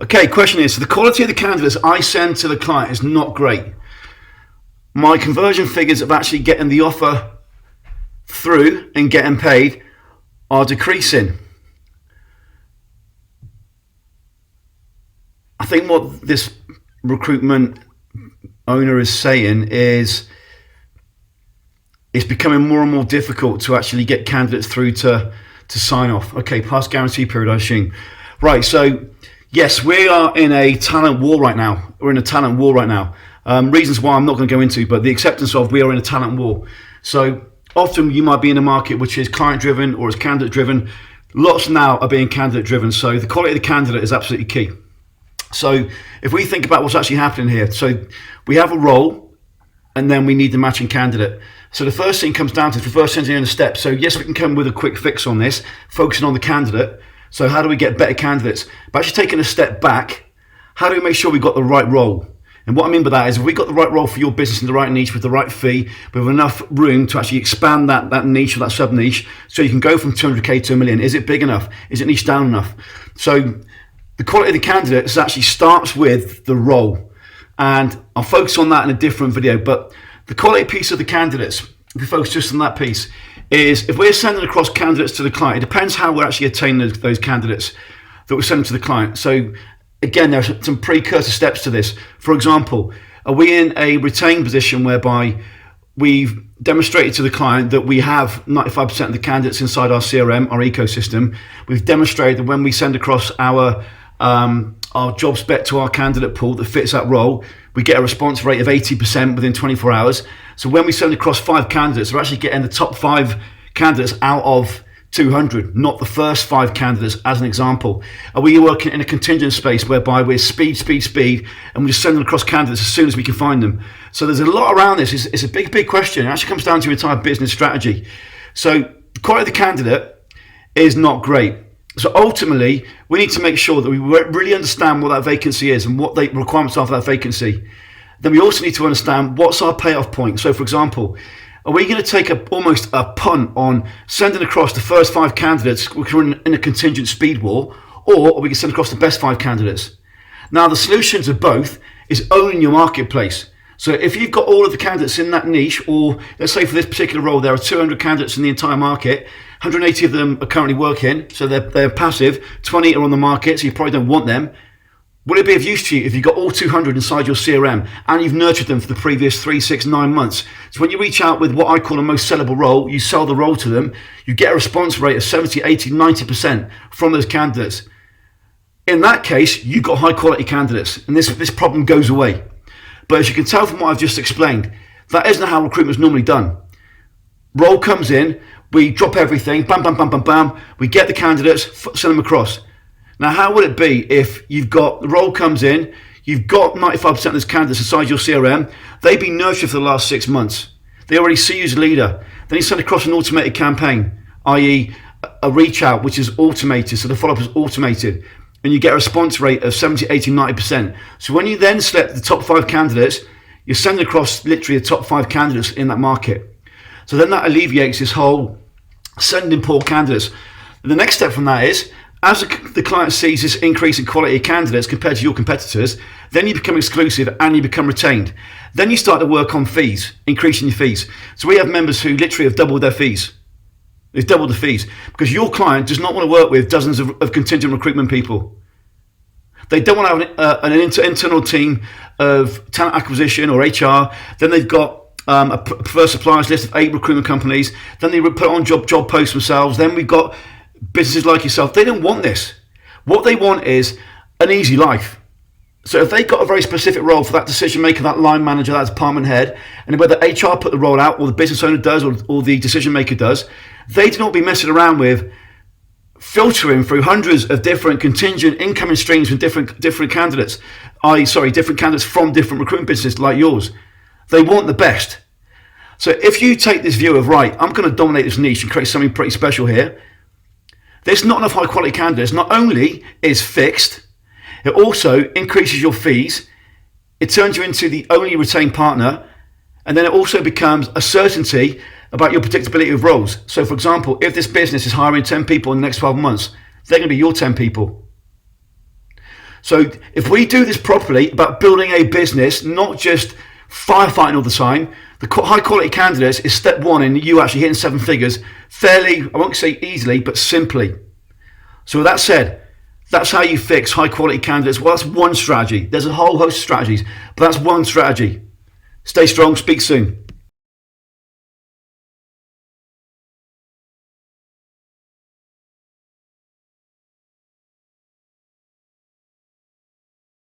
Okay, question is, so the quality of the candidates I send to the client is not great. My conversion figures of actually getting the offer through and getting paid are decreasing. I think what this recruitment owner is saying is it's becoming more and more difficult to actually get candidates through to sign off. Okay, past guarantee period, I assume. Right, so yes, we are in a talent war right now. We're in a talent war right now. Reasons why I'm not going to go into, but the acceptance of we are in a talent war. So often you might be in a market which is client driven or is candidate driven. Lots now are being candidate driven. So the quality of the candidate is absolutely key. So if we think about what's actually happening here, so we have a role and then we need the matching candidate. So the first thing comes down to reverse engineering the steps. So yes, we can come with a quick fix on this, focusing on the candidate. So how do we get better candidates? But actually taking a step back, how do we make sure we got the right role? And what I mean by that is if we got the right role for your business in the right niche with the right fee, with enough room to actually expand that niche or that sub niche, so you can go from 200k to a million. Is it big enough? Is it niche down enough? So the quality of the candidate actually starts with the role. And I'll focus on that in a different video. But the quality piece of the candidates, if we focus just on that piece, is if we're sending across candidates to the client, it depends how we're actually attaining those candidates that we're sending to the client. So again, there are some precursor steps to this. For example, are we in a retained position whereby we've demonstrated to the client that we have 95% of the candidates inside our CRM, our ecosystem? We've demonstrated that when we send across our job spec to our candidate pool that fits that role, we get a response rate of 80% within 24 hours. So when we send across 5 candidates, we're actually getting the top 5 candidates out of 200, not the first 5 candidates, as an example. Are we working in a contingent space whereby we're speed, and we're just sending across candidates as soon as we can find them? So there's a lot around this. It's a big question. It actually comes down to your entire business strategy. So the quality of the candidate is not great. So ultimately, we need to make sure that we really understand what that vacancy is and what the requirements are for that vacancy. Then we also need to understand what's our payoff point. So for example, are we going to take almost a punt on sending across the first 5 candidates which are in a contingent speed war, or are we going to send across the best 5 candidates? Now the solution to both is owning your marketplace. So if you've got all of the candidates in that niche, or let's say for this particular role there are 200 candidates in the entire market, 180 of them are currently working, so they're passive, 20 are on the market, so you probably don't want them. Would it be of use to you if you've got all 200 inside your CRM and you've nurtured them for the previous 3, 6, 9 months? So when you reach out with what I call a most sellable role, you sell the role to them, you get a response rate of 70, 80, 90% from those candidates. In that case, you've got high quality candidates and this problem goes away. But as you can tell from what I've just explained, that isn't how recruitment is normally done. Role comes in, we drop everything, bam, bam, bam, bam, bam, we get the candidates, send them across. Now, how would it be if you've got, the role comes in, you've got 95% of those candidates inside your CRM, they've been nurtured for the last 6 months. They already see you as a leader. Then you send across an automated campaign, i.e. a reach out, which is automated, so the follow-up is automated, and you get a response rate of 70, 80, 90%. So when you then select the top 5 candidates, you're sending across literally the top 5 candidates in that market. So then that alleviates this whole sending poor candidates. And the next step from that is, as the client sees this increase in quality of candidates compared to your competitors, then you become exclusive and you become retained. Then you start to work on fees, increasing your fees. So we have members who literally have doubled their fees. They've doubled the fees because your client does not want to work with dozens of contingent recruitment people. They don't want to have an internal team of talent acquisition or HR. Then they've got a preferred suppliers list of 8 recruitment companies. Then they put on job posts themselves. Then we've got businesses like yourself. They don't want this. What they want is an easy life. So if they've got a very specific role for that decision maker, that line manager, that department head, and whether HR put the role out or the business owner does or the decision maker does, they do not be messing around with filtering through hundreds of different contingent incoming streams from different candidates. Different candidates from different recruitment businesses like yours. They want the best. So if you take this view of, right, I'm going to dominate this niche and create something pretty special here, there's not enough high quality candidates. Not only is fixed, it also increases your fees. It turns you into the only retained partner. And then it also becomes a certainty about your predictability of roles. So for example, if this business is hiring 10 people in the next 12 months, they're going to be your 10 people. So if we do this properly about building a business, not just firefighting all the time, the high quality candidates is step one in you actually hitting 7 figures fairly, I won't say easily, but simply. So with that said, that's how you fix high quality candidates. Well, that's one strategy. There's a whole host of strategies, but that's one strategy. Stay strong, speak soon.